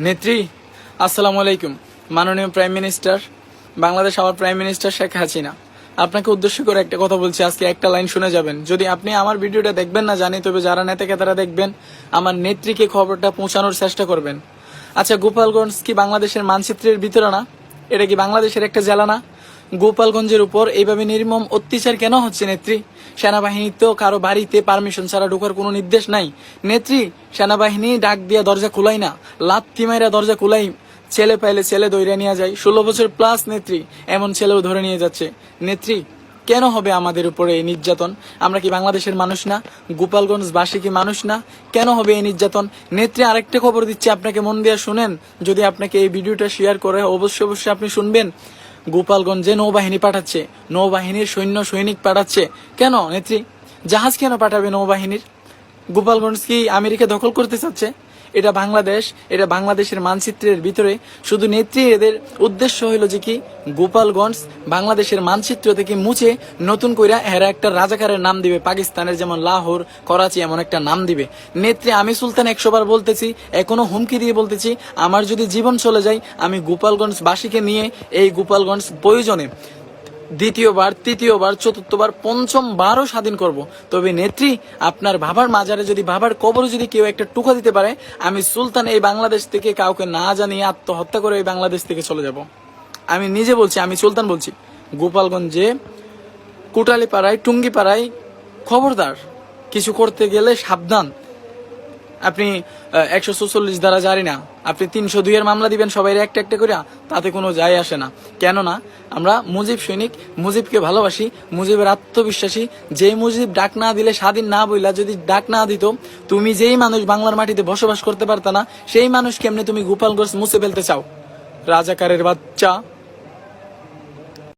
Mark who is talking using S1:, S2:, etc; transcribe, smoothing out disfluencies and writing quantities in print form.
S1: নেত্রী, আসসালামু আলাইকুম। মাননীয় প্রাইম মিনিস্টার, বাংলাদেশ আমার প্রাইম মিনিস্টার শেখ হাসিনা, আপনাকে উদ্দেশ্য করে একটা কথা বলছি। আজকে একটা লাইন শুনে যাবেন। যদি আপনি আমার ভিডিওটা দেখবেন না জানি, তবে যারা নেতাকে তারা দেখবেন, আমার নেত্রীকে খবরটা পৌঁছানোর চেষ্টা করবেন। আচ্ছা, গোপালগঞ্জ কি বাংলাদেশের মানচিত্রের ভিতরে না? এটা কি বাংলাদেশের একটা জেলা না? গোপালগঞ্জের উপর এইভাবে নির্মম অত্যাচার কেন হচ্ছে নেত্রী? সেনাবাহিনী তো কারো বাড়িতে পারমিশন ছাড়া ঢোকার কোনো নির্দেশ নাই নেত্রী। সেনাবাহিনী ডাক দিয়া দরজা খুলাই না, লাথি মাইরা দরজা খুলাই। ছেলে পাইলে ছেলে দইরা নিয়ে যায়, 16 বছর প্লাস নেত্রী, এমন ছেলেও ধরে নিয়ে যাচ্ছে নেত্রী। কেন হবে আমাদের উপরে এই নির্যাতন? আমরা কি বাংলাদেশের মানুষ না? গোপালগঞ্জবাসী কি মানুষ না? কেন হবে এই নির্যাতন? নেত্রী, আরেকটা খবর দিচ্ছি আপনাকে, মন দিয়ে শুনেন। যদি আপনাকে এই ভিডিওটা শেয়ার করে অবশ্যই অবশ্যই আপনি শুনবেন। গোপালগঞ্জে নৌবাহিনী পাঠাচ্ছে, নৌবাহিনীর সৈনিক পাঠাচ্ছে। কেন নেত্রী? জাহাজ কেন পাঠাবে নৌবাহিনীর? গোপালগঞ্জ কি আমেরিকা দখল করতে চাচ্ছে? এটা বাংলাদেশ, এটা বাংলাদেশের মানচিত্রের ভিতরে। শুধু নেত্রী এদের উদ্দেশ্য হইল যে কি গোপালগঞ্জ বাংলাদেশের মানচিত্র থেকে মুছে নতুন কইরা এরা একটা রাজাকারের নাম দিবে, পাকিস্তানের যেমন লাহোর, করাচি এমন একটা নাম দিবে। নেত্রী, আমি সুলতান 100 বার বলতেছি, এখনো হুমকি দিয়ে বলতেছি, আমার যদি জীবন চলে যায়, আমি গোপালগঞ্জবাসীকে নিয়ে এই গোপালগঞ্জ প্রয়োজনে দ্বিতীয়বার, তৃতীয়বার, চতুর্থবার, পঞ্চমবারও স্বাধীন করব। তবে নেত্রী, আপনার বাবার মাজারে যদি, বাবার কবরে যদি কেউ একটা টুকা দিতে পারে, আমি সুলতান এই বাংলাদেশ থেকে কাউকে না জানিয়ে আত্মহত্যা করে এই বাংলাদেশ থেকে চলে যাব। আমি নিজে বলছি, আমি সুলতান বলছি। গোপালগঞ্জে কুটালীপাড়ায়, টুঙ্গিপাড়ায় খবরদার, কিছু করতে গেলে সাবধান। আপনি 144 দ্বারা জারি না, আপনি 302 এর মামলা দিবেন সবাই একটা একটা করে, তাতে কোনো যায় আসে না। কেননা আমরা মুজিব সৈনিক, মুজিবকে ভালোবাসি, মুজিবের আত্মবিশ্বাসী। যেই মুজিব ডাক না দিলে, স্বাধীন না বইলা যদি ডাক না দিত, তুমি যেই মানুষ বাংলার মাটিতে বসবাস করতে পারতা না, সেই মানুষ কেমনে তুমি গোপালগঞ্জ মুছে ফেলতে চাও? রাজাকারের বাচ্চা।